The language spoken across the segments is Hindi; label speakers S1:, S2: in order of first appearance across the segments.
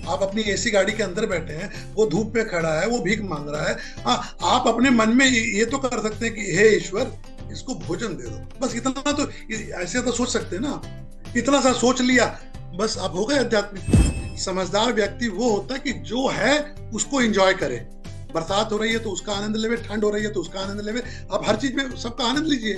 S1: आप अपनी एसी गाड़ी के अंदर बैठे हैं, वो धूप में खड़ा है, वो भीख मांग रहा है। हाँ, आप अपने मन में ये तो कर सकते हैं कि हे ईश्वर, इसको भोजन दे दो, बस इतना तो, ऐसे तो सोच सकते हैं ना। इतना सा सोच लिया, बस आप हो गए आध्यात्मिक। समझदार व्यक्ति वो होता है कि जो है उसको एंजॉय करे। बरसात हो रही है तो उसका आनंद लेवे, ठंड हो रही है तो उसका आनंद लेवे, आप हर चीज में सबका आनंद लीजिए।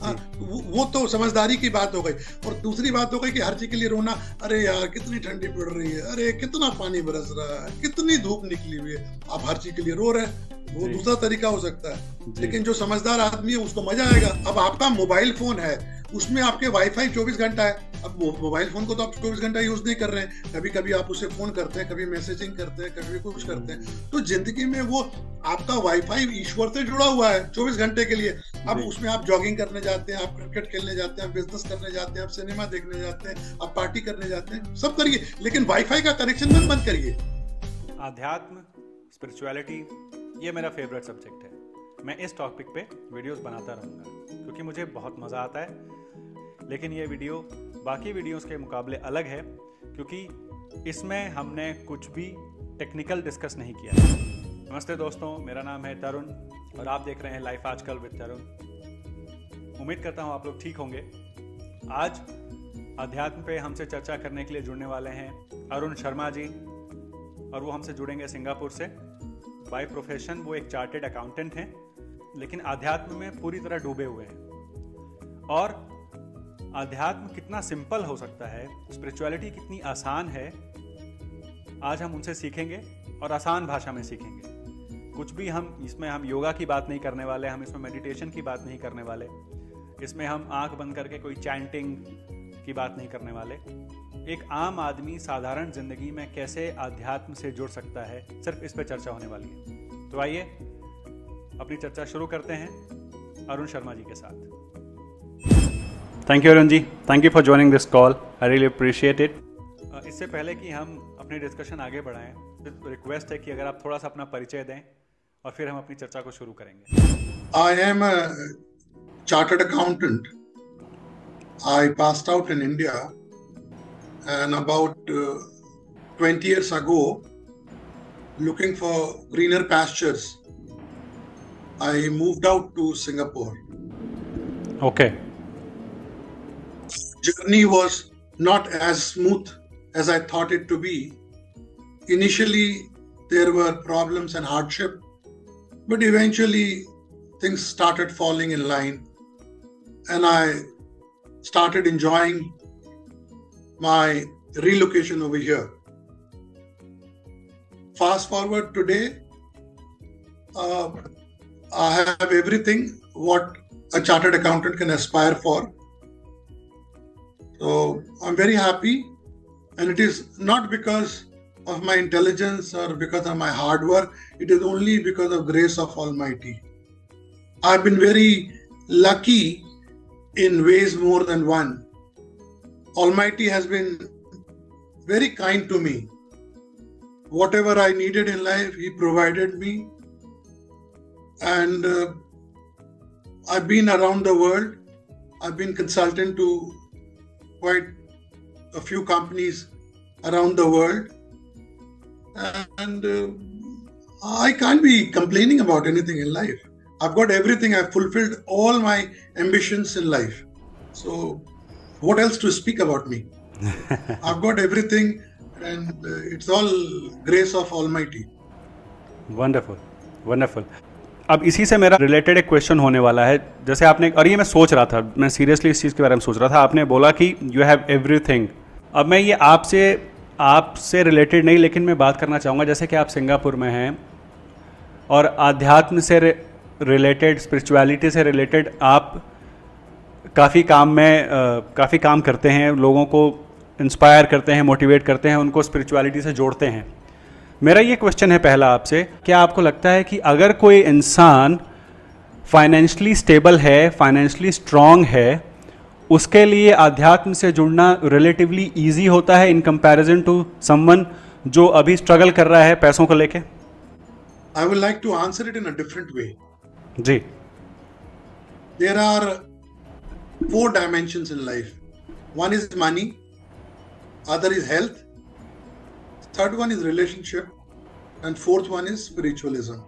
S1: हाँ, वो तो समझदारी की बात हो गई। और दूसरी बात हो गई कि हर चीज के लिए रोना, अरे यार कितनी ठंडी पड़ रही है, अरे कितना पानी बरस रहा है, कितनी धूप निकली हुई है, आप हर चीज के लिए रो रहे हैं, वो दूसरा तरीका हो सकता है। लेकिन जो समझदार आदमी है उसको मजा आएगा। अब आपका मोबाइल फोन है, उसमें आपके वाईफाई 24 घंटा है। अब मोबाइल फोन को तो आप 24 घंटा यूज नहीं कर रहे हैं, कभी कभी आप उसे फोन करते हैं, कभी मैसेजिंग करते हैं, कभी कुछ करते हैं। तो जिंदगी में वो आपका वाईफाई ईश्वर से जुड़ा हुआ है 24 घंटे के लिए। अब उसमें आप जॉगिंग करने जाते हैं, आप क्रिकेट खेलने जाते हैं, आप बिजनेस करने जाते हैं, आप सिनेमा देखने जाते हैं, आप पार्टी करने जाते हैं, सब करिए, लेकिन वाईफाई का कनेक्शन मत बंद करिए।
S2: आध्यात्म, स्पिरिचुअलिटी, ये मेरा फेवरेट सब्जेक्ट है। मैं इस टॉपिक पे वीडियोस बनाता रहूँगा क्योंकि मुझे बहुत मज़ा आता है। लेकिन ये वीडियो बाकी वीडियोस के मुकाबले अलग है क्योंकि इसमें हमने कुछ भी टेक्निकल डिस्कस नहीं किया। नमस्ते दोस्तों, मेरा नाम है तरुण और आप देख रहे हैं लाइफ आजकल विद तरुण। उम्मीद करता हूँ आप लोग ठीक होंगे। आज अध्यात्म पे हमसे चर्चा करने के लिए जुड़ने वाले हैं अरुण शर्मा जी, और वो हमसे जुड़ेंगे सिंगापुर से। बाय प्रोफेशन वो एक चार्टेड अकाउंटेंट हैं, लेकिन अध्यात्म में पूरी तरह डूबे हुए हैं। और अध्यात्म कितना सिंपल हो सकता है, स्पिरिचुअलिटी कितनी आसान है, आज हम उनसे सीखेंगे और आसान भाषा में सीखेंगे। कुछ भी इसमें हम योगा की बात नहीं करने वाले, हम इसमें मेडिटेशन की बात नहीं करने वाले, इसमें हम आंख बंद करके कोई चैंटिंग की बात नहीं करने वाले। एक आम आदमी साधारण जिंदगी में कैसे अध्यात्म से जुड़ सकता है, सिर्फ इस पे चर्चा होने वाली है। तो आइए अपनी चर्चा शुरू करते हैं अरुण शर्मा जी के साथ। Thank you Arun ji, thank you for joining this call, I really appreciate it. इससे पहले कि हम अपनी डिस्कशन आगे बढ़ाएं, तो रिक्वेस्ट है कि अगर आप थोड़ा सा अपना परिचय दें और फिर हम अपनी चर्चा को शुरू करेंगे।
S1: I am a chartered accountant. I passed out in India and about 20 years ago, looking for greener pastures, I moved out to Singapore.
S2: Okay.
S1: Journey was not as smooth as I thought it to be. Initially, there were problems and hardship, but eventually things started falling in line, and I started enjoying my relocation over here. Fast forward today, I have everything what a chartered accountant can aspire for. So I'm very happy, and it is not because of my intelligence or because of my hard work. It is only because of grace of Almighty. I've been very lucky in ways more than one. Almighty has been very kind to me. Whatever I needed in life, He provided me. And I've been around the world. I've been consultant to quite a few companies around the world. And I can't be complaining about anything in life. I've got everything. I've fulfilled all my ambitions in life. So what else to speak about me? I've got everything, and it's all grace of Almighty.
S2: Wonderful, wonderful. अब इसी से मेरा रिलेटेड एक क्वेश्चन होने वाला है। जैसे आपने, और ये मैं सोच रहा था, मैं सीरियसली इस चीज़ के बारे में सोच रहा था। आपने बोला कि यू हैव एवरीथिंग। अब मैं ये आपसे रिलेटेड नहीं, लेकिन मैं बात करना चाहूँगा, जैसे कि आप सिंगापुर में हैं और आध्यात्म से रिलेटेड, स्पिरिचुअलिटी से रिलेटेड आप काफ़ी काम करते हैं, लोगों को इंस्पायर करते हैं, मोटिवेट करते हैं, उनको स्पिरिचुअलिटी से जोड़ते हैं। मेरा ये क्वेश्चन है पहला आपसे, क्या आपको लगता है कि अगर कोई इंसान फाइनेंशियली स्टेबल है, फाइनेंशियली स्ट्रांग है, उसके लिए अध्यात्म से जुड़ना रिलेटिवली ईजी होता है इन कंपैरिजन टू समवन जो अभी स्ट्रगल कर रहा है पैसों को लेके?
S1: I would like to answer it in a different way.
S2: जी।
S1: There are 4 dimensions in life. One is money, other is health, third one is relationship, and fourth one is spiritualism.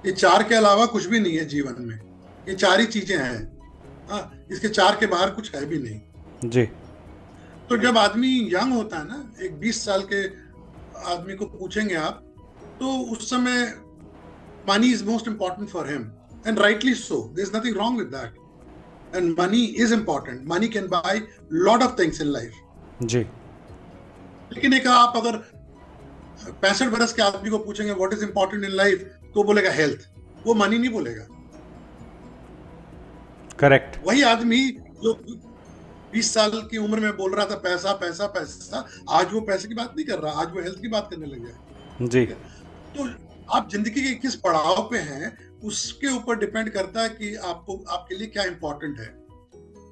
S1: ये चार के अलावा कुछ भी नहीं है जीवन में, ये चार ही चीजें हैं। हाँ, इसके चार के बाहर कुछ है भी नहीं
S2: जी।
S1: तो जब आदमी यंग होता है ना, एक 20 साल के आदमी को पूछेंगे आप, तो उस समय money is most important for him, and rightly so, there is nothing wrong with that, and money is important, money can buy lot of things in life
S2: जी।
S1: लेकिन एक आप अगर 65 बरस के आदमी को पूछेंगे what is important in life, तो बोलेगा हेल्थ, वो मनी नहीं बोलेगा।
S2: करेक्ट।
S1: वही आदमी जो 20 साल की उम्र में बोल रहा था पैसा पैसा पैसा, आज वो पैसे की बात नहीं कर रहा, आज वो हेल्थ की बात करने लग गया
S2: जी।
S1: तो आप जिंदगी के किस पड़ाव पे हैं उसके ऊपर डिपेंड करता है कि आपको, आपके लिए क्या इंपॉर्टेंट है।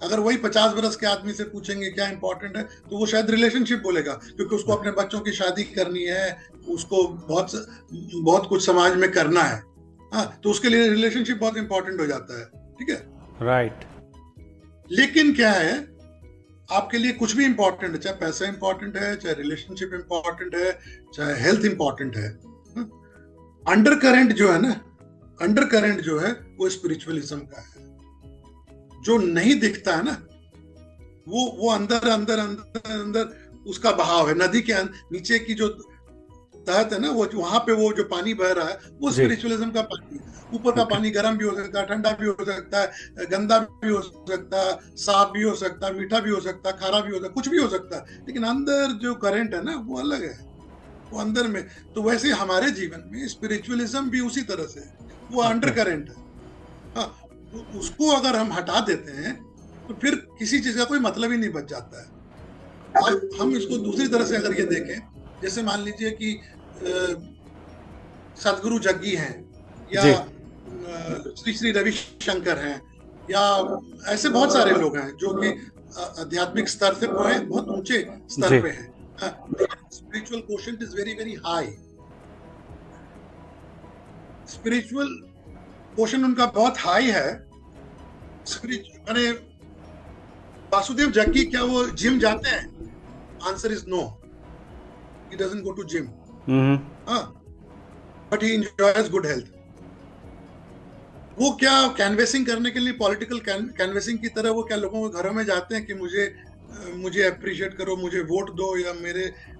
S1: अगर वही 50 बरस के आदमी से पूछेंगे क्या इंपॉर्टेंट है, तो वो शायद रिलेशनशिप बोलेगा, क्योंकि उसको अपने बच्चों की शादी करनी है, उसको बहुत कुछ समाज में करना है। हाँ, तो उसके लिए रिलेशनशिप बहुत इंपॉर्टेंट हो जाता है। ठीक है,
S2: राइट।
S1: लेकिन क्या है, आपके लिए कुछ भी इंपॉर्टेंट है, चाहे पैसा इंपॉर्टेंट है, चाहे रिलेशनशिप इंपॉर्टेंट है, चाहे हेल्थ इंपॉर्टेंट है, अंडर करंट जो है ना, अंडर करंट जो है वो स्पिरिचुअलिज्म का है। जो नहीं दिखता है ना, वो अंदर अंदर अंदर अंदर उसका बहाव है। नदी के नीचे की जो तहत है ना, वो वहां पे वो जो पानी बह रहा है वो स्पिरिचुअलिज्म का पानी है। ऊपर का पानी गर्म भी हो सकता है, ठंडा भी हो सकता है, गंदा भी हो सकता है, साफ भी हो सकता है, मीठा भी हो सकता है, खारा भी हो सकता है, कुछ भी हो सकता है, लेकिन अंदर जो करंट है ना वो अलग है, वो अंदर में। तो वैसे हमारे जीवन में स्पिरिचुअलिज्म भी उसी तरह से वो अंडर करंट है। हाँ, उसको अगर हम हटा देते हैं तो फिर किसी चीज का कोई मतलब ही नहीं बच जाता है। अब हम इसको दूसरी तरह से अगर ये देखें, जैसे मान लीजिए कि सदगुरु जग्गी हैं, या श्री श्री रविशंकर हैं, या ऐसे बहुत सारे लोग हैं जो कि आध्यात्मिक स्तर से बहुत ऊंचे स्तर पे हैं। Spiritual quotient is very very high, spiritual quotient उनका बहुत हाई है। वासुदेव जग्गी क्या वो जिम जाते हैं? Answer is no, he doesn't go to gym, but he enjoys good health. वो क्या कैनवेसिंग करने के लिए, पॉलिटिकल कैनवेसिंग की तरह वो क्या लोगों के घरों में जाते हैं कि मुझे अप्रिशिएट करो, मुझे वोट दो, या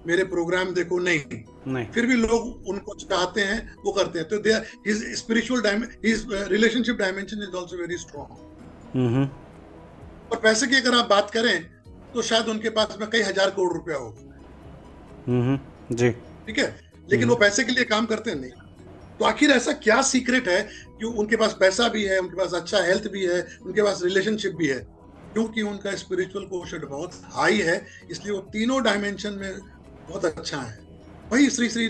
S1: मेरे प्रोग्राम देखो? नहीं। फिर भी लोग उनको चाहते हैं, वो करते हैं। तो his spiritual his relationship dimension is also very strong. और पैसे की अगर आप बात करें तो शायद उनके पास में कई हजार करोड़ रुपया होगा
S2: जी।
S1: ठीक है, लेकिन वो पैसे के लिए काम करते नहीं। तो आखिर ऐसा क्या सीक्रेट है कि उनके पास पैसा भी है, उनके पास अच्छा हेल्थ भी है, उनके पास रिलेशनशिप भी है? क्योंकि उनका स्पिरिचुअल क्वोशेंट बहुत हाई है, इसलिए वो तीनों डायमेंशन में बहुत अच्छा है। वही श्री श्री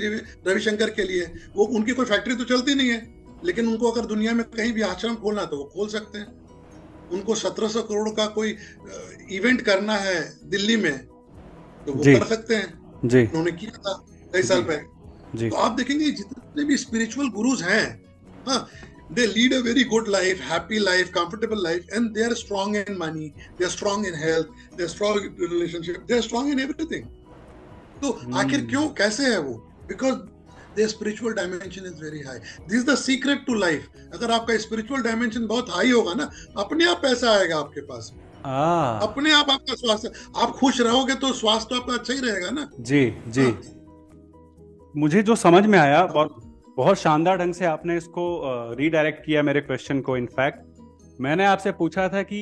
S1: रविशंकर के लिए, वो उनकी कोई फैक्ट्री तो चलती नहीं है, लेकिन उनको अगर दुनिया में कहीं भी आश्रम खोलना तो वो खोल सकते हैं। उनको 1700 करोड़ का कोई इवेंट करना है दिल्ली में तो वो कर सकते हैं जी। उन्होंने किया था कई साल पहले। तो आप देखेंगे जितने भी स्पिरिचुअल गुरुज हैं, हाँ, they lead a very good life, happy life, comfortable life, and they are strong in money, they are strong in health, they are strong in relationship, they are strong in everything. तो आखिर क्यों, कैसे है वो? Because their spiritual dimension is very high. This is the secret to life. अगर आपका spiritual dimension बहुत हाई होगा ना, अपने आप पैसा आएगा आपके पास, अपने आप आपका स्वास्थ्य, आप खुश रहोगे तो स्वास्थ्य तो आपका अच्छा ही रहेगा ना।
S2: जी जी। मुझे जो समझ में आया, बहुत शानदार ढंग से आपने इसको रीडायरेक्ट किया मेरे क्वेश्चन को। इनफैक्ट मैंने आपसे पूछा था कि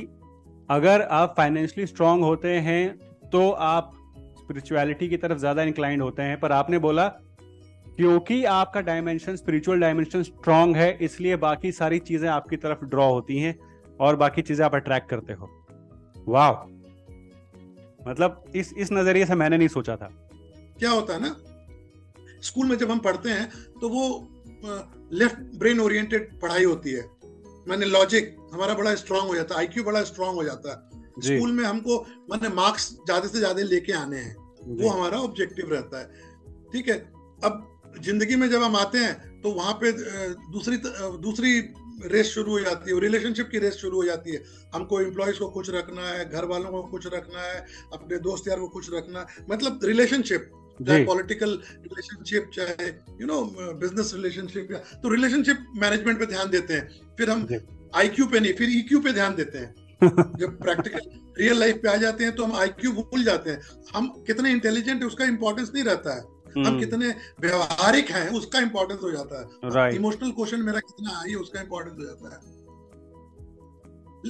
S2: अगर आप फाइनेंशियली स्ट्रांग होते हैं तो आप स्पिरिचुअलिटी की तरफ ज्यादा इंक्लाइंड होते हैं, पर आपने बोला क्योंकि आपका डायमेंशन, स्पिरिचुअल डायमेंशन स्ट्रांग है, इसलिए बाकी सारी चीजें आपकी तरफ ड्रॉ होती हैं और बाकी चीजें आप अट्रैक्ट करते हो। वाह, मतलब इस नजरिए से मैंने नहीं सोचा था।
S1: क्या होता है ना, स्कूल में जब हम पढ़ते हैं तो वो लेफ्ट ब्रेन ओरिएंटेड पढ़ाई होती है, माने लॉजिक हमारा बड़ा स्ट्रांग हो जाता है, आईक्यू बड़ा स्ट्रांग हो जाता है। स्कूल में हमको माने मार्क्स ज्यादा से ज्यादा लेके आने हैं, वो हमारा ऑब्जेक्टिव रहता है। ठीक है, अब जिंदगी में जब हम आते हैं तो वहां पे दूसरी रेस शुरू हो जाती है, रिलेशनशिप की रेस शुरू हो जाती है। हमको एम्प्लॉयज को खुश रखना है, घर वालों को खुश रखना है, अपने दोस्त यार को खुश रखना है, मतलब रिलेशनशिप। चाहे पॉलिटिकल रिलेशनशिप, चाहे बिजनेस रिलेशनशिप, या तो रिलेशनशिप मैनेजमेंट पे ध्यान देते हैं, फिर हम आईक्यू पे नहीं, फिर ईक्यू पे ध्यान देते हैं। जब प्रैक्टिकल रियल लाइफ पे आ जाते हैं तो हम आईक्यू भूल जाते हैं। हम कितने इंटेलिजेंट है उसका इंपॉर्टेंस नहीं रहता है, हम कितने व्यवहारिक हैं उसका इंपॉर्टेंस हो जाता है। इमोशनल क्वेश्चन मेरा कितना आई है उसका इंपॉर्टेंस हो जाता है।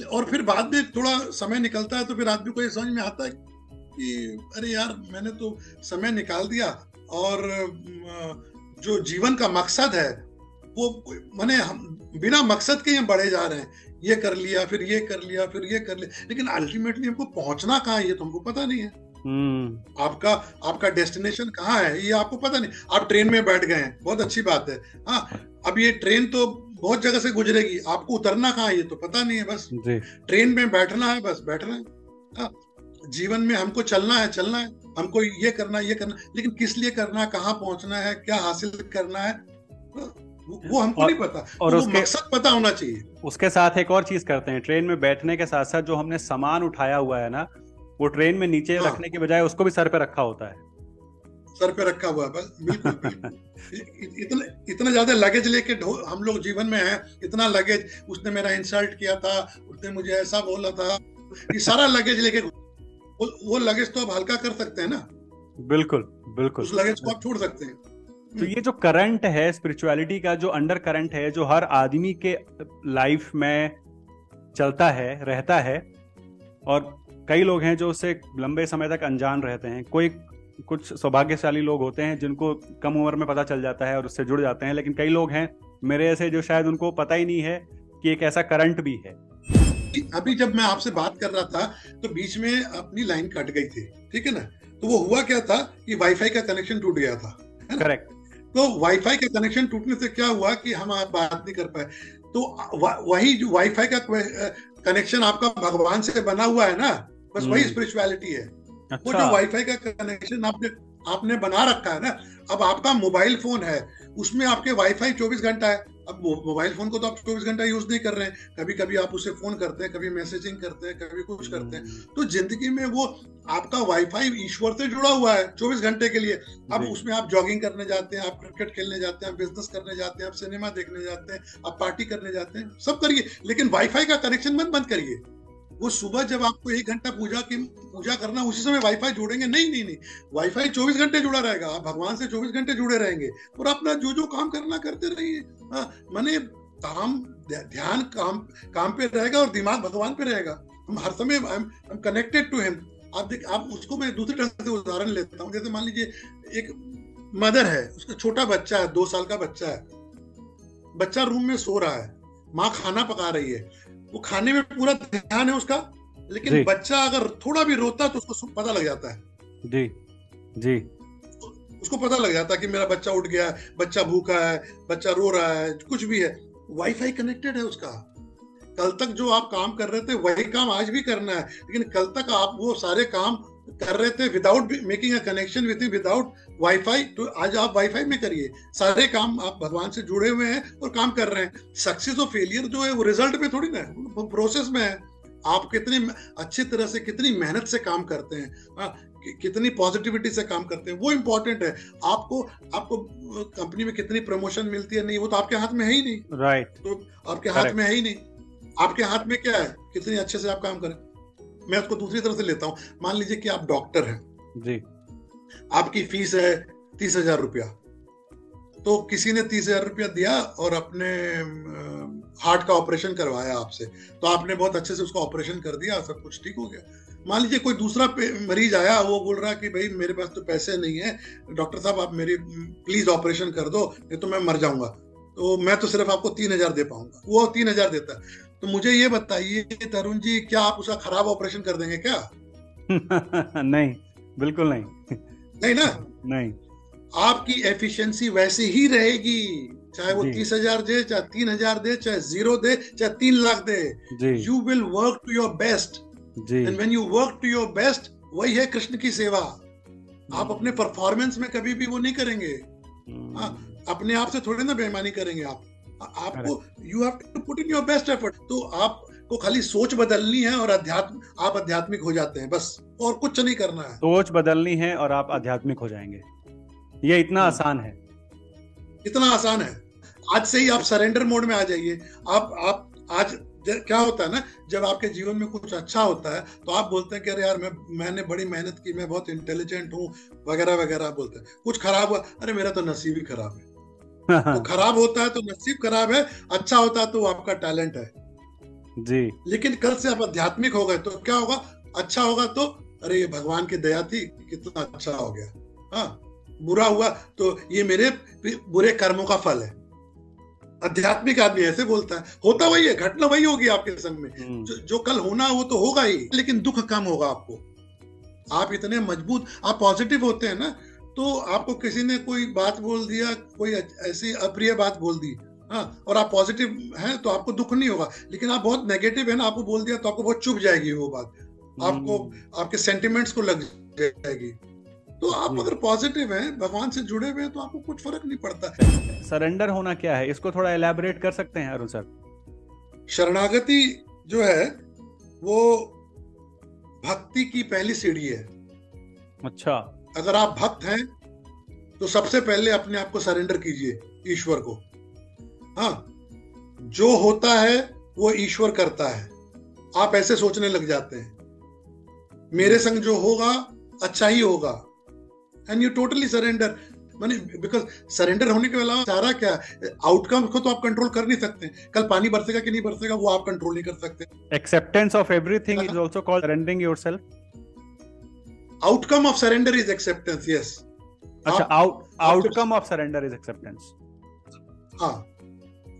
S1: और फिर बाद में थोड़ा समय निकलता है तो फिर आदमी को ये समझ में आता है कि अरे यार मैंने तो समय निकाल दिया, और जो जीवन का मकसद है वो माने हम बिना मकसद के हम बढ़े जा रहे हैं, ये कर लिया फिर ये कर लिया फिर ये कर लिया, लेकिन अल्टीमेटली हमको पहुंचना कहाँ है ये तो हमको पता नहीं है। आपका डेस्टिनेशन कहाँ है ये आपको पता नहीं। आप ट्रेन में बैठ गए हैं, बहुत अच्छी बात है, हाँ, अब ये ट्रेन तो बहुत जगह से गुजरेगी, आपको उतरना कहाँ है ये तो पता नहीं है। बस ट्रेन में बैठना है, बस बैठना है। हाँ, जीवन में हमको चलना है, हमको ये करना है, लेकिन किस लिए करना है, कहाँ पहुंचना है, क्या हासिल करना है, वो हमको नहीं पता, और तो उसके मकसद पता होना चाहिए।
S2: उसके साथ एक और चीज करते हैं, ट्रेन में बैठने के साथ साथ जो हमने सामान उठाया हुआ है ना, वो ट्रेन में नीचे रखने के बजाय उसको भी सर पे रखा होता है।
S1: सर पे रखा हुआ है, बस बिल्कुल। इतना ज्यादा लगेज लेके हम लोग जीवन में हैं, इतना लगेज, उसने मेरा इंसल्ट किया था, उसने मुझे ऐसा बोला था, ये सारा लगेज लेके, वो लगेज तो आप हल्का कर सकते हैं ना।
S2: बिल्कुल बिल्कुल,
S1: उस लगेज को आप छोड़ सकते हैं।
S2: तो ये जो करंट है स्पिरिचुअलिटी का, जो अंडर करंट है, जो हर आदमी के लाइफ में चलता है, रहता है, और कई लोग हैं जो उससे लंबे समय तक अनजान रहते हैं। कुछ सौभाग्यशाली लोग होते हैं जिनको कम उम्र में पता चल जाता है और उससे जुड़ जाते हैं, लेकिन कई लोग हैं मेरे ऐसे जो शायद उनको पता ही नहीं है कि एक ऐसा करंट भी है।
S1: अभी जब मैं आपसे बात कर रहा था तो बीच में अपनी लाइन कट गई थी, ठीक है ना, तो वो हुआ क्या था कि वाईफाई का कनेक्शन टूट गया था,
S2: करेक्ट।
S1: तो वाईफाई का कनेक्शन टूटने से क्या हुआ कि हम बात नहीं कर पाए, तो वही जो वाईफाई का कनेक्शन आपका भगवान से बना हुआ है ना, बस वही स्पिरिचुअलिटी है। अच्छा। वो जो वाईफाई का कनेक्शन आपने बना रखा है ना, अब आपका मोबाइल फोन है, उसमें आपके वाईफाई 24 घंटा है। अब मोबाइल फोन को तो आप 24 घंटा यूज नहीं कर रहे हैं, कभी कभी आप उसे फोन करते हैं, कभी मैसेजिंग करते हैं, कभी कुछ करते हैं, तो जिंदगी में वो आपका वाईफाई ईश्वर से जुड़ा हुआ है 24 घंटे के लिए। अब उसमें आप जॉगिंग करने जाते हैं, आप क्रिकेट खेलने जाते हैं, आप बिजनेस करने जाते हैं, आप सिनेमा देखने जाते हैं, आप पार्टी करने जाते हैं, सब करिए, लेकिन वाईफाई का कनेक्शन मत बंद करिए। वो सुबह जब आपको 1 घंटा पूजा करना, उसी समय वाईफाई जोड़ेंगे, नहीं, वाईफाई 24 घंटे जुड़ा रहेगा, आप भगवान से 24 घंटे जुड़े रहेंगे, और अपना जो काम करना करते रहिए। माने ध्यान काम पे रहेगा और दिमाग भगवान पे रहेगा, हम हर समय हम कनेक्टेड टू हिम। आप उसको मैं दूसरे ढंग से उदाहरण लेता हूँ, जैसे मान लीजिए एक मदर है, उसका छोटा बच्चा है, 2 साल का बच्चा है, बच्चा रूम में सो रहा है, माँ खाना पका रही है, वो खाने में पूरा ध्यान है उसका, लेकिन बच्चा अगर थोड़ा भी रोता तो उसको पता लग जाता है।
S2: जी
S1: उसको पता लग जाता है कि मेरा बच्चा उठ गया, बच्चा भूखा है, बच्चा रो रहा है, कुछ भी है, वाईफाई कनेक्टेड है उसका। कल तक जो आप काम कर रहे थे वही काम आज भी करना है, लेकिन कल तक आप वो सारे काम कर रहे थे without making a connection with without wifi, तो आज आप वाईफाई में करिए, सारे काम आप भगवान से जुड़े हुए हैं और काम कर रहे हैं। सक्सेस और फेलियर जो है वो रिजल्ट पे थोड़ी ना है, वो प्रोसेस में है। आप कितनी अच्छी तरह से, कितनी मेहनत से काम करते हैं, कितनी पॉजिटिविटी से काम करते हैं, वो इंपॉर्टेंट है। आपको कंपनी में कितनी प्रमोशन मिलती है, नहीं, वो तो आपके हाथ में है ही नहीं,
S2: राइट,
S1: तो आपके हाथ में है ही नहीं। आपके हाथ में क्या है, कितनी अच्छे से आप काम करें। मैं उसको दूसरी तरह से लेता हूं, मान लीजिए कि आप डॉक्टर हैं
S2: जी,
S1: आपकी फीस है 30,000 रुपया, तो किसी ने 30,000 रुपया दिया और अपने हार्ट का ऑपरेशन करवाया आपसे, तो आपने बहुत अच्छे से उसका ऑपरेशन कर दिया, सब कुछ ठीक हो गया। मान लीजिए कोई दूसरा मरीज आया, वो बोल रहा कि भाई मेरे पास तो पैसे नहीं है, डॉक्टर साहब आप मेरी प्लीज ऑपरेशन कर दो, नहीं तो मैं मर जाऊंगा, तो मैं तो सिर्फ आपको 3,000 दे पाऊंगा। वो 3,000 देता है। तो मुझे ये बताइए तरुण जी, क्या आप उसका खराब ऑपरेशन कर देंगे क्या?
S2: नहीं, बिल्कुल नहीं
S1: ना,
S2: नहीं।
S1: आपकी एफिशिएंसी वैसी ही रहेगी, चाहे वो 30,000 दे, चाहे 3,000 दे, चाहे 0 दे, चाहे 3 लाख दे। You will work to your best, and when you work to your best, वही है कृष्ण की सेवा। आप अपने परफॉर्मेंस में कभी भी वो नहीं करेंगे, अपने आप से थोड़े ना बेईमानी करेंगे आपको you have to put in your best effort. तो आपको खाली सोच बदलनी है और आप आध्यात्मिक हो जाते हैं, बस, और कुछ नहीं करना है।
S2: सोच बदलनी है और आप आध्यात्मिक हो जाएंगे। ये इतना आसान है,
S1: इतना आसान है। आज से ही आप सरेंडर मोड में आ जाइए। आप आज क्या होता है ना, जब आपके जीवन में कुछ अच्छा होता है तो आप बोलते हैं कि अरे यार मैंने बड़ी मेहनत की, मैं बहुत इंटेलिजेंट हूँ वगैरह वगैरह बोलते हैं। कुछ खराब हुआ, अरे मेरा तो नसीब ही खराब है। तो खराब होता है तो नसीब खराब है, अच्छा होता है तो आपका टैलेंट है
S2: जी।
S1: लेकिन कल से आप आध्यात्मिक हो गए तो क्या होगा, अच्छा होगा तो अरे ये भगवान की दया थी, कितना अच्छा हो गया। हाँ, बुरा हुआ तो ये मेरे बुरे कर्मों का फल है। आध्यात्मिक आदमी ऐसे बोलता है। होता वही है, घटना वही होगी आपके संग में। जो कल होना वो तो होगा ही, लेकिन दुख कम होगा आपको। आप इतने मजबूत, आप पॉजिटिव होते हैं ना, तो आपको किसी ने कोई बात बोल दिया, कोई ऐसी अप्रिय बात बोल दी, हाँ, और आप पॉजिटिव हैं तो आपको दुख नहीं होगा। लेकिन आप बहुत नेगेटिव है ना, आपको बोल दिया तो आपको बहुत चुभ जाएगी वो बात, आपको आपके सेंटिमेंट्स को लग जाएगी। तो आप अगर पॉजिटिव हैं, भगवान से जुड़े हुए हैं, तो आपको कुछ फर्क नहीं पड़ता।
S2: सरेंडर होना क्या है, इसको थोड़ा एलैबोरेट कर सकते हैं अरुण सर?
S1: शरणागति जो है वो भक्ति की पहली सीढ़ी है।
S2: अच्छा।
S1: अगर आप भक्त हैं तो सबसे पहले अपने आप को सरेंडर कीजिए ईश्वर को। हाँ, जो होता है वो ईश्वर करता है। आप ऐसे सोचने लग जाते हैं, मेरे संग जो होगा अच्छा ही होगा, एंड यू टोटली सरेंडर। माने बिकॉज सरेंडर होने के अलावा सारा क्या, आउटकम को तो आप कंट्रोल कर नहीं सकते। कल पानी बरसेगा कि नहीं बरसेगा वो आप कंट्रोल नहीं कर सकते।
S2: Acceptance of everything is also called surrendering yourself.
S1: Outcome of surrender is acceptance. Yes.
S2: अच्छा, outcome of surrender is acceptance.
S1: हाँ,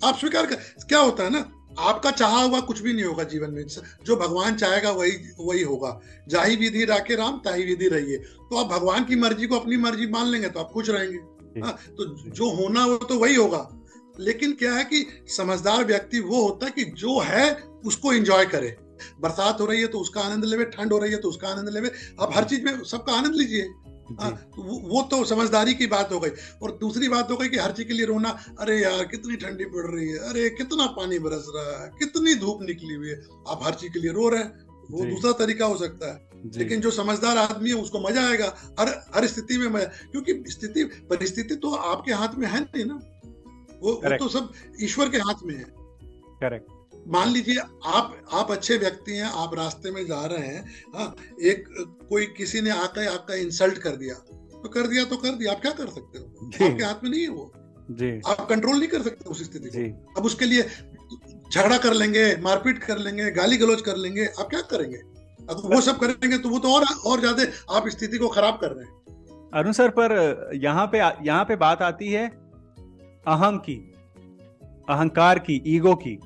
S1: आप स्वीकार कर। क्या होता है ना, आपका चाहा हुआ कुछ भी नहीं होगा जीवन में। जो भगवान चाहेगा वही होगा। जाहि विधि राखे राम ताहि विधि रहिए। तो आप भगवान की मर्जी को अपनी मर्जी मान लेंगे तो आप खुश रहेंगे। हाँ, तो जो होना वो तो वही होगा। लेकिन क्या है कि समझदार व्यक्ति वो होता है कि जो है उसको एंजॉय करे। बरसात हो रही है तो उसका आनंद लेवे, ठंड हो रही है तो उसका आनंद लेवे। आप हर चीज में सबका आनंद लीजिए। वो तो समझदारी की बात हो गई। और दूसरी बात हो गई कि हर चीज के लिए रोना, अरे यार कितनी ठंडी पड़ रही है, अरे कितना पानी बरस रहा है, कितनी धूप निकली हुई है, आप हर चीज के लिए रो रहे हैं। वो दूसरा तरीका हो सकता है। लेकिन जो समझदार आदमी है उसको मजा आएगा हर स्थिति में मजा, क्योंकि परिस्थिति तो आपके हाथ में है नहीं ना, वो तो सब ईश्वर के हाथ में है।
S2: करेक्ट।
S1: मान लीजिए आप अच्छे व्यक्ति हैं, आप रास्ते में जा रहे हैं, हाँ, कोई किसी ने आकर आपका इंसल्ट कर दिया तो कर दिया, आप क्या कर सकते हो? आपके हाथ में नहीं है वो जी। आप कंट्रोल नहीं कर सकते उस स्थिति को। अब उसके लिए झगड़ा कर लेंगे, मारपीट कर लेंगे, गाली गलौज कर लेंगे, आप क्या करेंगे? अगर वो सब करेंगे तो वो तो और ज्यादा आप स्थिति को खराब कर रहे हैं।
S2: अरुण सर, पर यहाँ पे बात आती है अहम की, अहंकार की, ईगो की।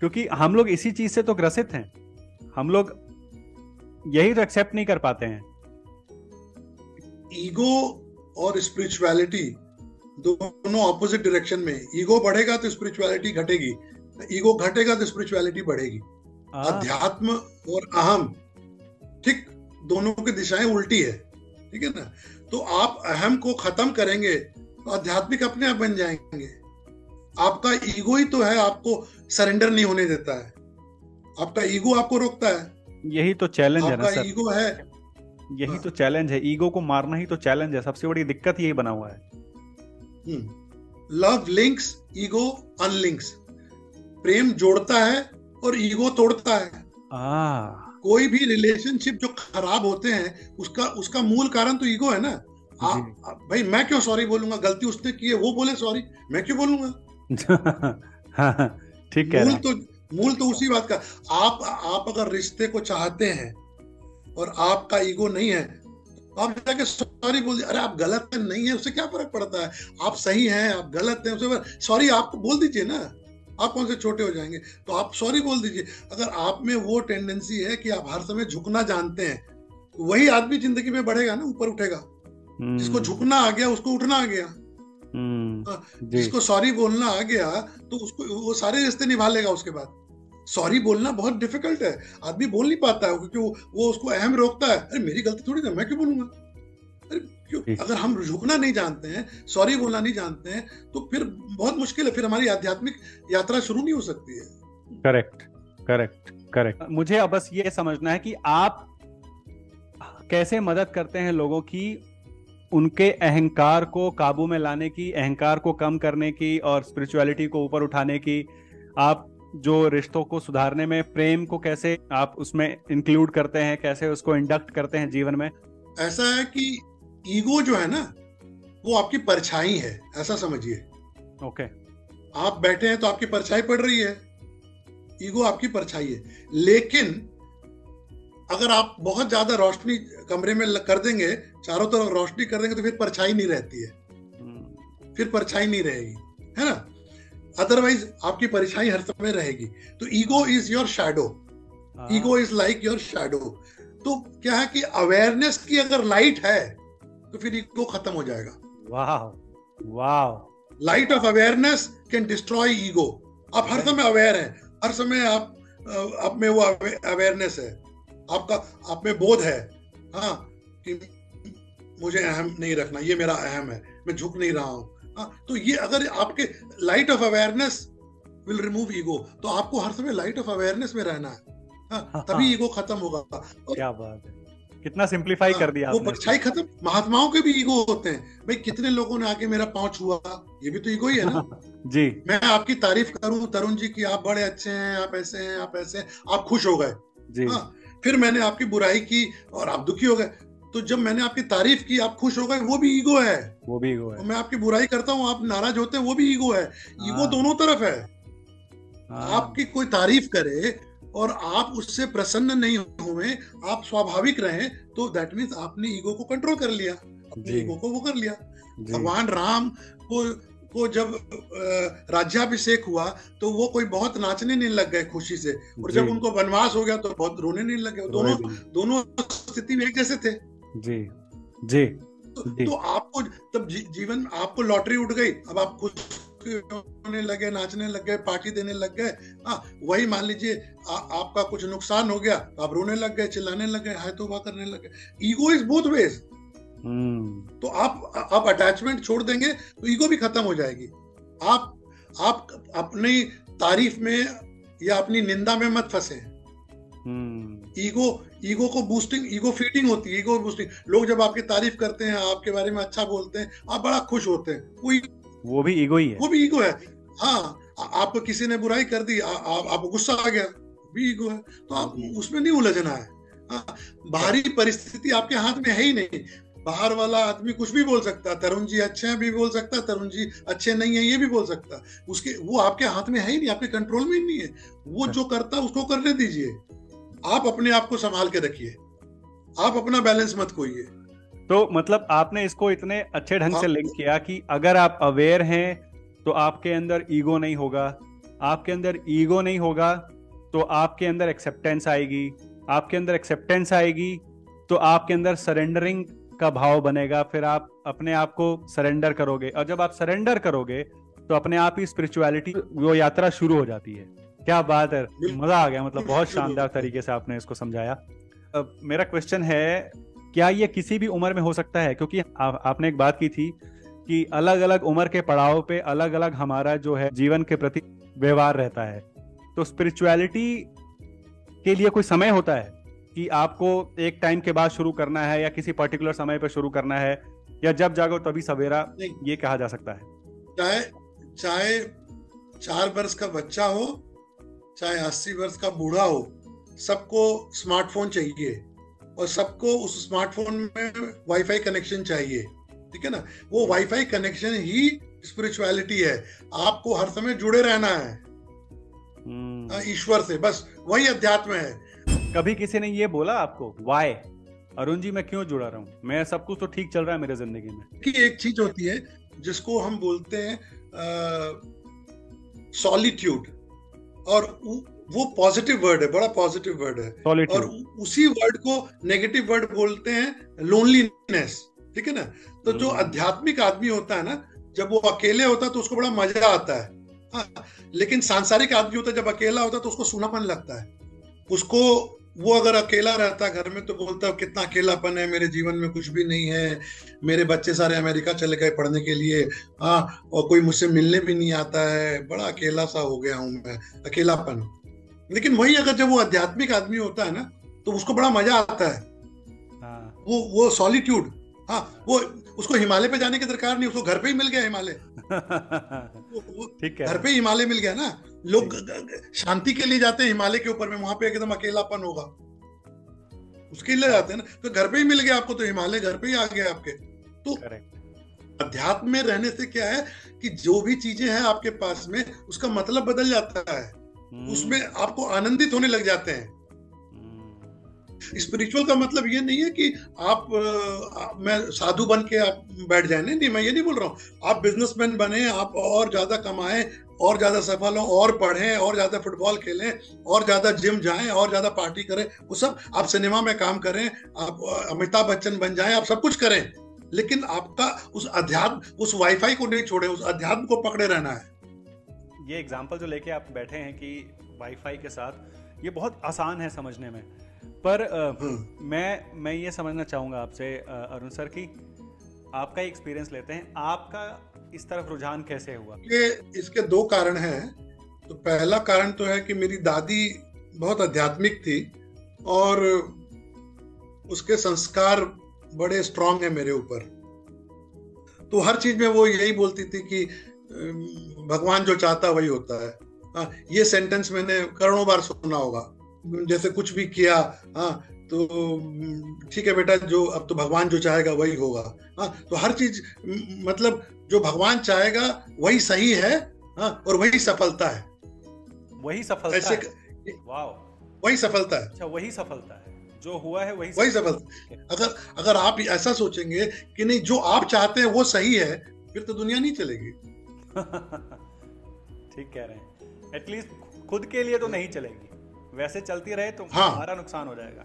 S2: क्योंकि हम लोग इसी चीज से तो ग्रसित हैं, हम लोग यही तो एक्सेप्ट नहीं कर पाते हैं।
S1: ईगो और स्पिरिचुअलिटी दोनों ऑपोजिट डायरेक्शन में। ईगो बढ़ेगा तो स्पिरिचुअलिटी घटेगी, ईगो घटेगा तो स्पिरिचुअलिटी बढ़ेगी। अध्यात्म और अहम, ठीक, दोनों की दिशाएं उल्टी है, ठीक है ना। तो आप अहम को खत्म करेंगे तो आध्यात्मिक अपने आप बन जाएंगे। आपका ईगो ही तो है, आपको सरेंडर नहीं होने देता है। आपका ईगो आपको रोकता है।
S2: यही तो चैलेंज है ना सर।
S1: ईगो है,
S2: यही तो चैलेंज है। ईगो को मारना ही तो चैलेंज है। सबसे बड़ी दिक्कत यही बना हुआ है।
S1: Love links, ego unlinks. प्रेम जोड़ता है और ईगो तोड़ता है। कोई भी रिलेशनशिप जो खराब होते हैं उसका मूल कारण तो ईगो है ना। भाई मैं क्यों सॉरी बोलूंगा? गलती उसने की है, वो बोले सॉरी, मैं क्यों बोलूंगा?
S2: ठीक है।
S1: मूल तो उसी बात का। आप अगर रिश्ते को चाहते हैं और आपका ईगो नहीं है, आप जाके सॉरी बोल दिए, अरे आप गलत है, नहीं है, उससे क्या फर्क पड़ता है? आप सही हैं, आप गलत हैं, उससे सॉरी आपको बोल दीजिए ना। आप कौन से छोटे हो जाएंगे? तो आप सॉरी बोल दीजिए। अगर आप में वो टेंडेंसी है कि आप हर समय झुकना जानते हैं, वही आदमी जिंदगी में बढ़ेगा ना, ऊपर उठेगा। जिसको झुकना आ गया उसको उठना आ गया। जिसको सॉरी बोलना आ गया तो उसको वो सारे रिश्ते निभा लेगा। उसके बाद सॉरी बोलना बहुत डिफिकल्ट है, आदमी बोल नहीं पाता है क्योंकि वो उसको अहम रोकता है। अरे मेरी गलती थोड़ी ना, मैं क्यों बोलूंगा? अरे क्यों? अगर हम झुकना नहीं जानते हैं, सॉरी बोलना नहीं जानते हैं, तो फिर बहुत मुश्किल है, फिर हमारी आध्यात्मिक यात्रा शुरू नहीं हो सकती है।
S2: Correct correct correct. मुझे अब बस ये समझना है कि आप कैसे मदद करते हैं लोगों की उनके अहंकार को काबू में लाने की, अहंकार को कम करने की और स्पिरिचुअलिटी को ऊपर उठाने की, आप जो रिश्तों को सुधारने में प्रेम को कैसे आप उसमें इंक्लूड करते हैं, कैसे उसको इंडक्ट करते हैं जीवन में?
S1: ऐसा है कि ईगो जो है ना, वो आपकी परछाई है, ऐसा समझिए।
S2: ओके।
S1: आप बैठे हैं तो आपकी परछाई पड़ रही है, ईगो आपकी परछाई है। लेकिन अगर आप बहुत ज्यादा रोशनी कमरे में कर देंगे, चारों तरफ रोशनी कर देंगे, तो फिर परछाई नहीं रहती है, फिर परछाई नहीं रहेगी, है ना। अदरवाइज आपकी परछाई हर समय रहेगी। तो ego is your shadow, ego is like your shadow. तो क्या है कि अवेयरनेस की अगर लाइट है तो फिर ईगो खत्म हो जाएगा।
S2: वाह वाह।
S1: Light of awareness can destroy ego. आप हर समय अवेयर हैं, हर समय आप में वो अवेयरनेस है, आपका आप में बोध है, हाँ, कि मुझे अहम नहीं रखना, ये मेरा अहम है, मैं झुक नहीं रहा हूं। हाँ, तो ये अगर आपके light of awareness will remove ego, तो आपको हर समय लाइट ऑफ अवेयरनेस में रहना है। हाँ, तभी ईगो खत्म होगा।
S2: क्या बात है, कितना सिंप्लीफाई कर दिया
S1: वो परछाई खत्म। महात्माओं के भी ईगो होते हैं भाई, कितने लोगों ने आके मेरा पांव छुआ, ये भी तो ईगो ही है ना।
S2: जी।
S1: मैं आपकी तारीफ करूं तरुण जी की, आप बड़े अच्छे हैं, आप ऐसे हैं, आप ऐसे हैं, आप खुश हो गए जी। हाँ, फिर मैंने आपकी बुराई की और आप दुखी हो गए। तो जब मैंने आपकी तारीफ की, आप खुश हो गए, वो भी ईगो है, वो भी ईगो है। और मैं आपकी बुराई करता हूँ, आप नाराज होते हैं, वो भी ईगो है। ईगो दोनों तरफ है। आपकी कोई तारीफ करे और आप उससे प्रसन्न नहीं हुए, आप स्वाभाविक रहें, तो दैट मीन्स आपने ईगो को कंट्रोल कर लिया, अपने ईगो को वो कर लिया। भगवान राम को जब राज्याभिषेक हुआ तो वो कोई बहुत नाचने नहीं लग गए खुशी से, और जब उनको वनवास हो गया तो बहुत रोने नहीं लगे। दोनों स्थिति में एक जैसे थे। जी जी। तो आपको तब जीवन, आपको लॉटरी उठ गई, अब आप खुश होने लगे, नाचने लग गए, पार्टी देने लग गए। हाँ, वही मान लीजिए आपका कुछ नुकसान हो गया तो आप रोने लग गए, चिल्लाने लग गए, हाय तौबा करने लग गए। Ego is both ways. तो आप अटैचमेंट छोड़ देंगे तो ईगो भी खत्म हो जाएगी। आप अपनी तारीफ में या अपनी निंदा में मत फंसे। ईगो को बूस्टिंग, ईगो फीडिंग होती है, ईगो बूस्टिंग। लोग जब आपकी तारीफ करते हैं, आपके बारे में अच्छा बोलते हैं, आप बड़ा खुश होते हैं, वो भी ईगो ही है, वो भी ईगो है। हाँ, आपको किसी ने बुराई कर दी, आपको गुस्सा आ गया, भी ईगो है। तो आप उसमें नहीं उलझना है। हाँ, बाहरी परिस्थिति आपके हाथ में है ही नहीं। बाहर वाला आदमी कुछ भी बोल सकता है, तरुण जी अच्छे हैं भी बोल सकता है, तरुण जी अच्छे नहीं है ये भी बोल सकता है, उसके वो आपके हाथ में है ही नहीं, आपके कंट्रोल में ही नहीं है। वो जो करता है उसको करने दीजिए, आप अपने आप को संभाल के रखिए, आप अपना बैलेंस मत खोइए। तो मतलब आपने इसको इतने अच्छे ढंग से लिंक किया कि अगर आप अवेयर हैं तो आपके अंदर ईगो नहीं होगा, आपके अंदर ईगो नहीं होगा तो आपके अंदर एक्सेप्टेंस आएगी, आपके अंदर एक्सेप्टेंस आएगी तो आपके अंदर सरेंडरिंग का भाव बनेगा, फिर आप अपने आप को सरेंडर करोगे, और जब आप सरेंडर करोगे तो अपने आप ही स्पिरिचुअलिटी वो यात्रा शुरू हो जाती है। क्या बात है, मजा आ गया, मतलब बहुत शानदार तरीके से आपने इसको समझाया। अब मेरा क्वेश्चन है, क्या ये किसी भी उम्र में हो सकता है? क्योंकि आपने एक बात की थी कि अलग अलग उम्र के पड़ाव पे अलग अलग हमारा जो है जीवन के प्रति व्यवहार रहता है। तो स्पिरिचुअलिटी के लिए कोई समय होता है कि आपको एक टाइम के बाद शुरू करना है या किसी पर्टिकुलर समय पे शुरू करना है, या जब जागो तभी सवेरा, ये कहा जा सकता है? चाहे 4 वर्ष का बच्चा हो, चाहे 80 वर्ष का बूढ़ा हो, सबको स्मार्टफोन चाहिए और सबको उस स्मार्टफोन में वाईफाई कनेक्शन चाहिए, ठीक है ना। वो वाईफाई कनेक्शन ही स्पिरिचुअलिटी है। आपको हर समय जुड़े रहना है ईश्वर से, बस वही अध्यात्म है। कभी किसी ने ये बोला आपको, वाई अरुण जी मैं क्यों जुड़ा रहा हूँ, मैं सब कुछ तो ठीक चल रहा है मेरे जिंदगी में? कि एक चीज होती है जिसको हम बोलते हैं सॉलिट्यूड, और वो पॉजिटिव वर्ड है, बड़ा पॉजिटिव वर्ड है। और उसी वर्ड को नेगेटिव वर्ड बोलते हैं लोनलीनेस, ठीक है ना। तो जो आध्यात्मिक आदमी होता है ना, जब वो अकेले होता है तो उसको बड़ा मजा आता है। हाँ, लेकिन सांसारिक आदमी होता है, जब अकेला होता है तो उसको सूनापन लगता है। उसको वो अगर अकेला रहता है घर में तो बोलता है कितना अकेलापन है, मेरे जीवन में कुछ भी नहीं है, मेरे बच्चे सारे अमेरिका चले गए पढ़ने के लिए, हाँ, और कोई मुझसे मिलने भी नहीं आता है, बड़ा अकेला सा हो गया हूं मैं, अकेलापन। लेकिन वही अगर जब वो आध्यात्मिक आदमी होता है ना तो उसको बड़ा मजा आता है। वो सॉलिट्यूड, हाँ, वो उसको हिमालय पे जाने की दरकार नहीं, उसको घर पे ही मिल गया हिमालय।
S2: ठीक है,
S1: घर पे हिमालय मिल गया ना। लोग शांति के लिए जाते हैं हिमालय के ऊपर में, वहां पे एकदम अकेलापन होगा, उसके लिए जाते हैं ना। तो घर पे ही मिल गया आपको, तो हिमालय घर पे ही आ गया आपके। तो अध्यात्म में रहने से क्या है कि जो भी चीजें हैं आपके पास में, उसका मतलब बदल जाता है, उसमें आपको आनंदित होने लग जाते हैं। स्पिरिचुअल का मतलब ये नहीं है कि आप मैं साधु बन के आप बैठ जाए, नहीं, मैं ये नहीं बोल रहा हूँ। आप बिजनेसमैन बने, आप और ज्यादा कमाएं, और ज्यादा सफल हो, और पढ़ें, और ज्यादा फुटबॉल खेलें, और ज्यादा जिम जाएं, और ज्यादा पार्टी करें, वो सब। आप सिनेमा में काम करें, आप अमिताभ बच्चन बन जाएं, आप सब कुछ करें, लेकिन आपका उस अध्यात्म, उस वाईफाई को नहीं छोड़े, उस अध्यात्म को पकड़े रहना है।
S2: ये एग्जाम्पल जो लेके आप बैठे हैं कि वाईफाई के साथ, ये बहुत आसान है समझने में, पर मैं ये समझना चाहूँगा आपसे अरुण सर की आपका एक्सपीरियंस लेते हैं, आपका इस तरफ रुझान कैसे हुआ?
S1: इसके दो कारण हैं। तो पहला कारण तो है कि मेरी दादी बहुत आध्यात्मिक थी और उसके संस्कार बड़े स्ट्रांग है मेरे ऊपर। तो हर चीज में वो यही बोलती थी कि भगवान जो चाहता वही होता है। ये सेंटेंस मैंने करोड़ों बार सुना होगा। जैसे कुछ भी किया, तो ठीक है बेटा, जो अब तो भगवान जो चाहेगा वही होगा। तो हर चीज मतलब जो भगवान चाहेगा वही सही है, और वही सफलता है।
S2: वही सफलता
S1: ऐसे
S2: है। वाओ,
S1: वही सफलता है।
S2: अच्छा, वही सफलता है, जो हुआ है वही
S1: सफलता। अगर आप ऐसा सोचेंगे कि नहीं, जो आप चाहते हैं वो सही है, फिर तो दुनिया नहीं चलेगी।
S2: ठीक कह रहे हैं। एटलीस्ट खुद के लिए तो नहीं चलेगी, वैसे चलती रहे तो हमारा नुकसान हो जाएगा।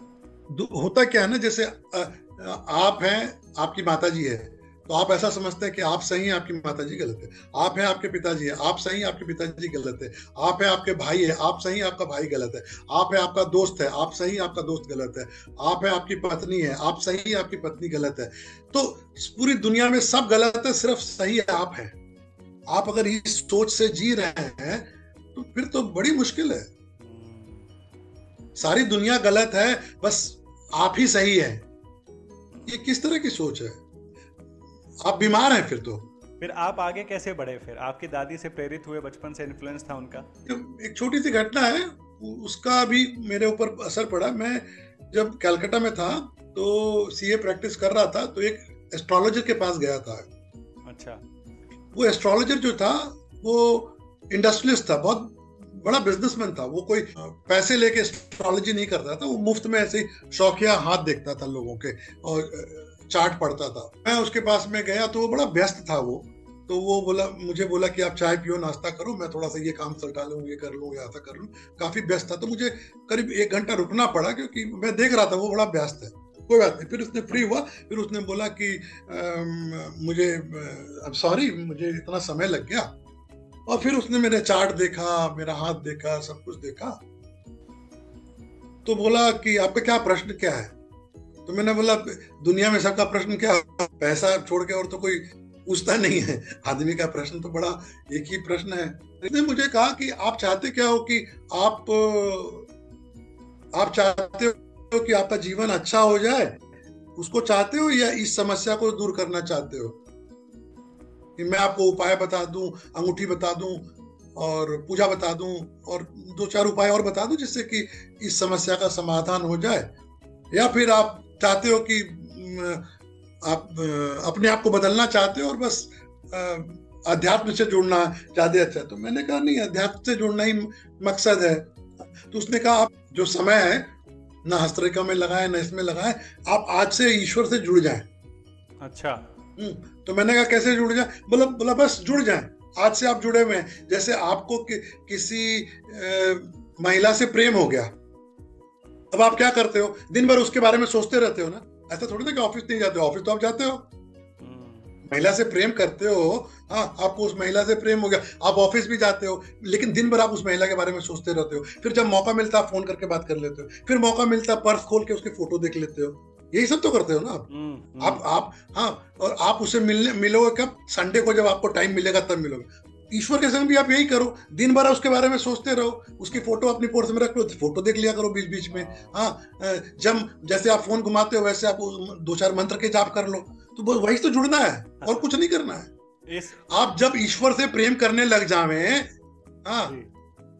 S1: होता क्या है ना, जैसे आप हैं, आपकी माताजी है, तो आप ऐसा समझते हैं कि आप सही हैं, आपकी माताजी गलत है। आप हैं, आपके पिताजी है, आप सही हैं, आपके पिताजी गलत है। आप हैं, आपके भाई है, आप सही, आपका भाई गलत है। आप हैं, आपका दोस्त है, आप सही, आपका दोस्त गलत है। आप हैं, आपकी पत्नी है, आप सही, आपकी पत्नी गलत है। तो पूरी दुनिया में सब गलत है, सिर्फ सही है आप हैं। आप अगर इस सोच से जी रहे हैं तो फिर तो बड़ी मुश्किल है। सारी दुनिया गलत है, बस आप ही सही है, ये किस तरह की सोच है? आप बीमार हैं फिर
S2: आप आगे कैसे बढ़े? फिर आपकी दादी से प्रेरित हुए, बचपन से इन्फ्लुएंस था उनका?
S1: एक छोटी सी घटना है, उसका भी मेरे ऊपर असर पड़ा। मैं जब कलकत्ता में था तो सीए प्रैक्टिस कर रहा था, तो एक एस्ट्रोलॉजर के पास गया था।
S2: अच्छा।
S1: वो एस्ट्रोलॉजर जो था वो इंडस्ट्रियलिस्ट था, बहुत बड़ा बिजनेसमैन था। वो कोई पैसे लेके एस्ट्रोलॉजी नहीं करता था, वो मुफ्त में ऐसे ही शौकिया हाथ देखता था लोगों के और चार्ट पढ़ता था। मैं उसके पास में गया तो वो बड़ा व्यस्त था वो, तो वो मुझे बोला कि आप चाय पियो, नाश्ता करो, मैं थोड़ा सा ये काम सलटा लूँ, ये कर लूँ, या ऐसा कर लूँ। काफी व्यस्त था, तो मुझे करीब 1 घंटा रुकना पड़ा, क्योंकि मैं देख रहा था वो बड़ा व्यस्त है। कोई बात नहीं, फिर उसने फ्री हुआ, फिर उसने बोला कि मुझे सॉरी, मुझे इतना समय लग गया। और फिर उसने मेरे चार्ट देखा, मेरा हाथ देखा, सब कुछ देखा, तो बोला कि आपका क्या प्रश्न क्या है? तो मैंने बोला दुनिया में सबका प्रश्न क्या, पैसा छोड़ के और तो कोई पूछता नहीं है। आदमी का प्रश्न तो बड़ा एक ही प्रश्न है। इसने मुझे कहा कि आप चाहते क्या हो, कि आप चाहते हो कि आपका जीवन अच्छा हो जाए, उसको चाहते हो, या इस समस्या को दूर करना चाहते हो? कि मैं आपको उपाय बता दूं, अंगूठी बता दूं और पूजा बता दूं और 2-4 उपाय और बता दूं जिससे कि इस समस्या का समाधान हो जाए, या फिर आप चाहते हो कि आप अपने आप को बदलना चाहते हो और बस अध्यात्म से जुड़ना ज्यादा अच्छा है? तो मैंने कहा नहीं, अध्यात्म से जुड़ना ही मकसद है। तो उसने कहा आप जो समय है ना हस्तरेखा में लगाए ना इसमें लगाए, आप आज से ईश्वर से जुड़ जाएं।
S2: अच्छा।
S1: तो मैंने कहा कैसे जुड़ जाए? बोला बस जुड़ जाएं, आज से आप जुड़े हुए हैं। जैसे आपको किसी महिला से प्रेम हो गया, अब आप क्या करते हो? दिन भर उसके बारे में सोचते रहते हो ना। ऐसा थोड़ी ना कि ऑफिस नहीं जाते हो, ऑफिस तो आप जाते हो। महिला से प्रेम करते हो, हाँ, आपको उस महिला से प्रेम हो गया, आप ऑफिस भी जाते हो, लेकिन दिन भर आप उस महिला के बारे में सोचते रहते हो। फिर जब मौका मिलता है फोन करके बात कर लेते हो, फिर मौका मिलता है पर्स खोल के उसके फोटो देख लेते हो। यही सब तो करते हो ना आप। हाँ, और आप उसे मिलोगे कब? संडे को, जब आपको टाइम मिलेगा तब मिलोगे। ईश्वर के संग भी आप यही करो, दिन भर उसके बारे में सोचते रहो, उसकी फोटो अपनी पर्स में रख लो, फोटो देख लिया करो बीच बीच में। हाँ, जब जैसे आप फोन घुमाते हो वैसे आप 2-4 मंत्र के जाप कर लो। तो बस वही तो जुड़ना है और कुछ नहीं करना है। आप जब ईश्वर से प्रेम करने लग जावे, हाँ,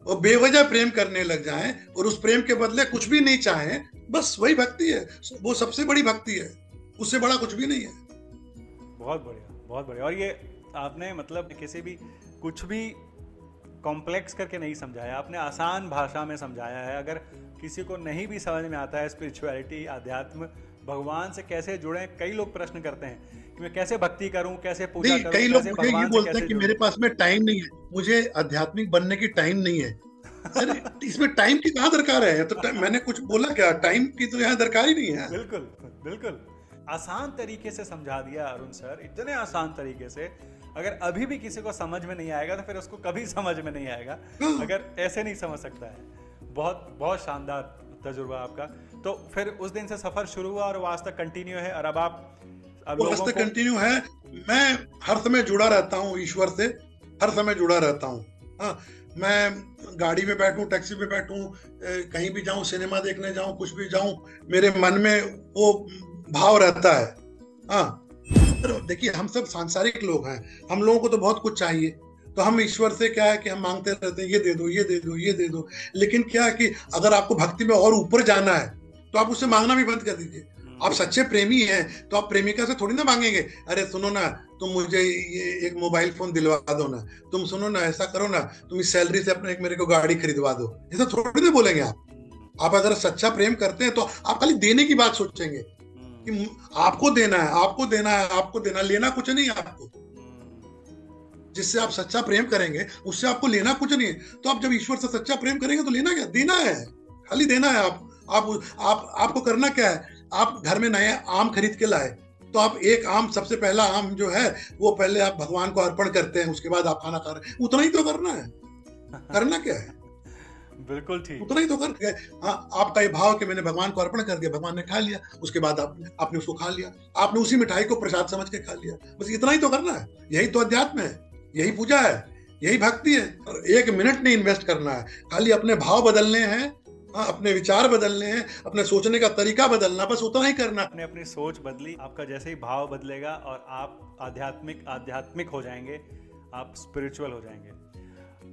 S1: और बेवजह प्रेम करने लग जाएं और उस प्रेम के बदले कुछ भी नहीं चाहें, बस वही भक्ति है। वो सबसे बड़ी भक्ति है, उससे बड़ा कुछ भी नहीं है।
S2: बहुत बढ़िया, बहुत बढ़िया। और ये आपने मतलब किसी भी कुछ भी कॉम्प्लेक्स करके नहीं समझाया, आपने आसान भाषा में समझाया है। अगर किसी को नहीं भी समझ में आता है स्पिरिचुअलिटी, अध्यात्म, भगवान से कैसे जुड़े, कई लोग प्रश्न करते हैं कि मैं कैसे भक्ति करूं, कैसे पूजा करूं,
S1: कई लोग मुझे ये बोलते हैं कि मेरे पास में टाइम नहीं है, मुझे आध्यात्मिक बनने की टाइम नहीं है। अरे इसमें टाइम की कहाँ दरकार है? तो मैंने कुछ बोला क्या? टाइम की तो यहाँ दरकार ही नहीं है।
S2: बिल्कुल बिल्कुल, आसान तरीके से समझा दिया अरुण सर, इतने आसान तरीके से। अगर अभी भी किसी को समझ में नहीं आएगा तो फिर उसको कभी समझ में नहीं आएगा, अगर ऐसे नहीं समझ सकता है। बहुत बहुत शानदार तजुर्बा आपका। तो फिर उस दिन से सफर शुरू हुआ और वो आज तक कंटिन्यू है। और अब आप
S1: आज तक कंटिन्यू है। मैं हर समय जुड़ा रहता हूँ ईश्वर से, हर समय जुड़ा रहता हूँ। हाँ, मैं गाड़ी में बैठूं, टैक्सी में बैठूं, कहीं भी जाऊं, सिनेमा देखने जाऊं, कुछ भी जाऊं, मेरे मन में वो भाव रहता है। हाँ, देखिए हम सब सांसारिक लोग हैं, हम लोगों को तो बहुत कुछ चाहिए, तो हम ईश्वर से क्या है कि हम मांगते रहते हैं, ये दे दो, ये दे दो, ये दे दो। लेकिन क्या है कि अगर आपको भक्ति में और ऊपर जाना है तो आप उससे मांगना भी बंद कर दीजिए। आप सच्चे प्रेमी हैं तो आप प्रेमिका से थोड़ी ना मांगेंगे, अरे सुनो ना, तुम मुझे ये एक मोबाइल फोन दिलवा दो ना, तुम सुनो ना, ऐसा करो ना, तुम इस सैलरी से अपने एक मेरे को गाड़ी खरीदवा दो, ऐसा थोड़ी ना बोलेंगे आप अगर सच्चा प्रेम करते हैं तो आप खाली देने की बात सोचेंगे कि आपको देना है, आपको देना है, आपको देना, लेना कुछ नहीं है आपको। जिससे आप सच्चा प्रेम करेंगे उससे आपको लेना कुछ नहीं है। तो आप जब ईश्वर से सच्चा प्रेम करेंगे तो लेना क्या? देना है, खाली देना है। आपको करना क्या है? आप घर में नए आम खरीद के लाए तो आप एक आम, सबसे पहला आम जो है वो पहले आप भगवान को अर्पण करते हैं, उसके बाद आप खाना खा रहे हैं। उतना ही तो करना है। करना क्या है?
S2: बिल्कुल ठीक,
S1: उतना ही तो कर। हाँ, आपका ये भाव कि मैंने भगवान को अर्पण कर दिया, भगवान ने खा लिया, उसके बाद आपने उसको खा लिया, आपने उसी मिठाई को प्रसाद समझ के खा लिया, बस इतना ही तो करना है। यही तो अध्यात्म है, यही पूजा है, यही भक्ति है। और 1 मिनट नहीं इन्वेस्ट करना है, खाली अपने भाव बदलने हैं, अपने विचार बदलने हैं, अपने सोचने का तरीका बदलना, बस उतना ही करना।
S2: आपने अपनी सोच बदली, आपका जैसे ही भाव बदलेगा और आप आध्यात्मिक हो जाएंगे, आप स्पिरिचुअल हो जाएंगे।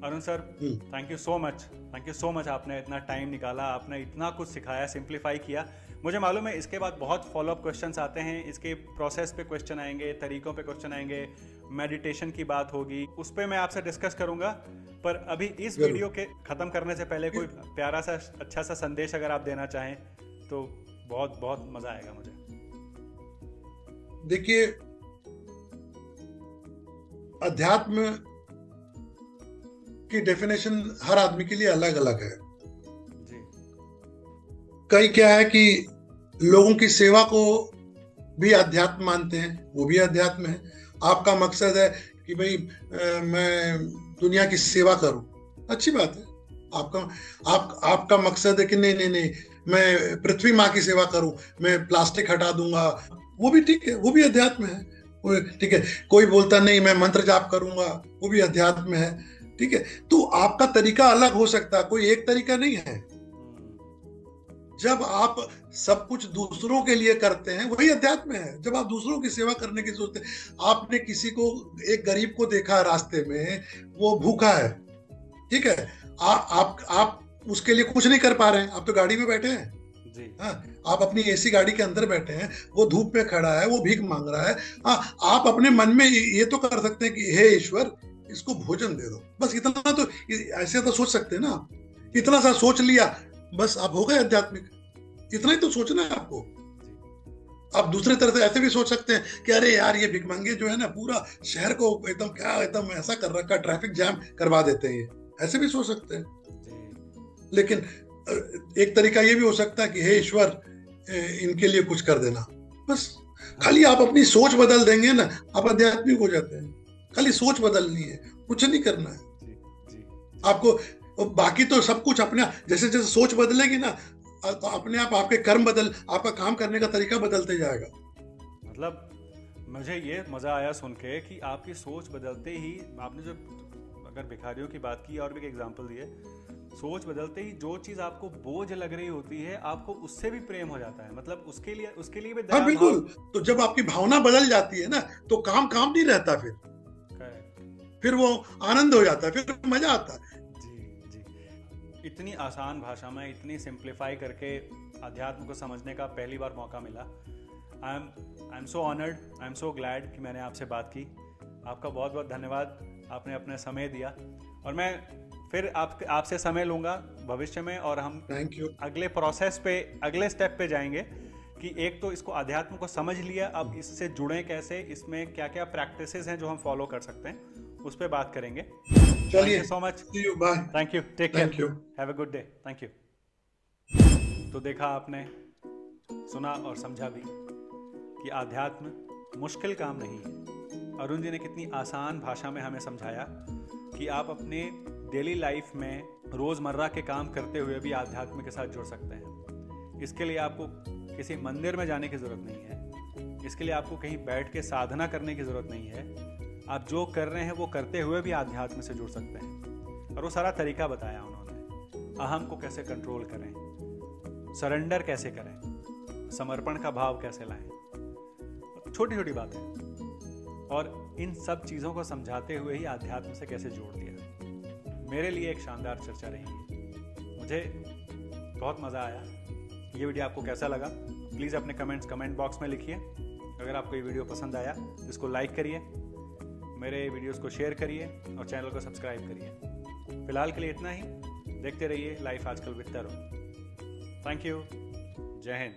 S2: Arun sir, thank you so much. आपने इतना टाइम निकाला, आपने इतना कुछ सिखाया, सिंप्लीफाई किया। मुझे मालूम है इसके बाद बहुत फॉलोअप क्वेश्चंस आते हैं, इसके प्रोसेस पे क्वेश्चन आएंगे, तरीकों पे क्वेश्चन आएंगे, मेडिटेशन की बात होगी, उस पर मैं आपसे डिस्कस करूंगा। पर अभी इस वीडियो के खत्म करने से पहले कोई प्यारा सा अच्छा सा संदेश अगर आप देना चाहें तो बहुत बहुत मजा आएगा मुझे।
S1: देखिए, अध्यात्म की डेफिनेशन हर आदमी के लिए अलग अलग है
S2: जी। कई
S1: क्या है कि लोगों की सेवा को भी अध्यात्म मानते हैं, वो भी अध्यात्म है। आपका मकसद है कि भाई मैं दुनिया की सेवा करूं, अच्छी बात है। आपका मकसद है कि नहीं, मैं पृथ्वी माँ की सेवा करूं, मैं प्लास्टिक हटा दूंगा, वो भी ठीक है, वो भी अध्यात्म है, ठीक है। कोई बोलता नहीं मैं मंत्र जाप करूंगा, वो भी अध्यात्म है, ठीक है। तो आपका तरीका अलग हो सकता है, कोई एक तरीका नहीं है। जब आप सब कुछ दूसरों के लिए करते हैं वही अध्यात्म है। जब आप दूसरों की सेवा करने की सोचते हैं, आपने किसी को, एक गरीब को देखा रास्ते में, वो भूखा है, ठीक है, आप उसके लिए कुछ नहीं कर पा रहे हैं, आप तो गाड़ी में बैठे हैं जी। हाँ, आप अपनी एसी गाड़ी के अंदर बैठे हैं, वो धूप में खड़ा है, वो भीख मांग रहा है। हाँ, आप अपने मन में ये तो कर सकते हैं कि हे ईश्वर, इसको भोजन दे दो, बस इतना तो, ऐसे तो सोच सकते हैं ना। इतना सा सोच लिया, बस आप हो गए आध्यात्मिक। इतना ही तो सोचना है आपको। आप दूसरी तरह से ऐसे भी सोच सकते हैं कि अरे यार, ये भिखमंगे जो है ना, पूरा शहर को एकदम ऐसा कर रखा, ट्रैफिक जैम करवा देते हैं, ऐसे भी सोच सकते हैं। लेकिन एक तरीका ये भी हो सकता है कि हे ईश्वर, इनके लिए कुछ कर देना। बस खाली आप अपनी सोच बदल देंगे ना, आप आध्यात्मिक हो जाते हैं। खाली सोच बदलनी है, कुछ नहीं करना है आपको। बाकी तो सब कुछ अपने, जैसे जैसे सोच बदलेगी ना, तो अपने आप आपके कर्म आपका काम करने का तरीका बदलते जाएगा।
S2: मतलब मुझे ये मजा आया सुन के कि आपकी सोच बदलते ही, आपने जो अगर भिखारियों की बात की और भी एक एग्जांपल दिए, सोच बदलते ही जो चीज आपको बोझ लग रही होती है, आपको उससे भी प्रेम हो जाता है, मतलब उसके लिए भी
S1: हाँ
S2: दया
S1: बिल्कुल।
S2: भाव।
S1: तो जब आपकी भावना बदल जाती है ना, तो काम काम नहीं रहता, फिर वो आनंद हो जाता है, फिर मजा आता है।
S2: जी जी, इतनी आसान भाषा में इतनी सिंप्लीफाई करके अध्यात्म को समझने का पहली बार मौका मिला। I am so honoured, I am so glad कि मैंने आपसे बात की। आपका बहुत बहुत धन्यवाद, आपने अपना समय दिया। और मैं फिर आपसे समय लूँगा भविष्य में, और हम
S1: थैंक यू।
S2: अगले प्रोसेस पे, अगले स्टेप पे जाएंगे कि एक तो इसको अध्यात्म को समझ लिया, अब इससे जुड़े कैसे, इसमें क्या क्या प्रैक्टिसेस हैं जो हम फॉलो कर सकते हैं, उस पर बात करेंगे।
S1: चलिए,
S2: so much,
S1: bye,
S2: thank you, take care, have a good day, thank you. तो देखा आपने, सुना और समझा भी कि आध्यात्म मुश्किल काम नहीं है। अरुण जी ने कितनी आसान भाषा में हमें समझाया कि आप अपने डेली लाइफ में रोज़मर्रा के काम करते हुए भी आध्यात्म के साथ जुड़ सकते हैं। इसके लिए आपको किसी मंदिर में जाने की ज़रूरत नहीं है, इसके लिए आपको कहीं बैठ के साधना करने की ज़रूरत नहीं है। आप जो कर रहे हैं वो करते हुए भी आध्यात्म से जुड़ सकते हैं। और वो सारा तरीका बताया उन्होंने, अहम को कैसे कंट्रोल करें, सरेंडर कैसे करें, समर्पण का भाव कैसे लाएं, छोटी छोटी बातें। और इन सब चीज़ों को समझाते हुए ही आध्यात्म से कैसे जोड़ दिया। मेरे लिए एक शानदार चर्चा रही, मुझे बहुत मज़ा आया। ये वीडियो आपको कैसा लगा प्लीज़ अपने कमेंट बॉक्स में लिखिए। अगर आपको ये वीडियो पसंद आया तो इसको लाइक करिए, मेरे वीडियोस को शेयर करिए और चैनल को सब्सक्राइब करिए। फिलहाल के लिए इतना ही, देखते रहिए लाइफ आजकल विद तरुण। थैंक यू, जय हिंद।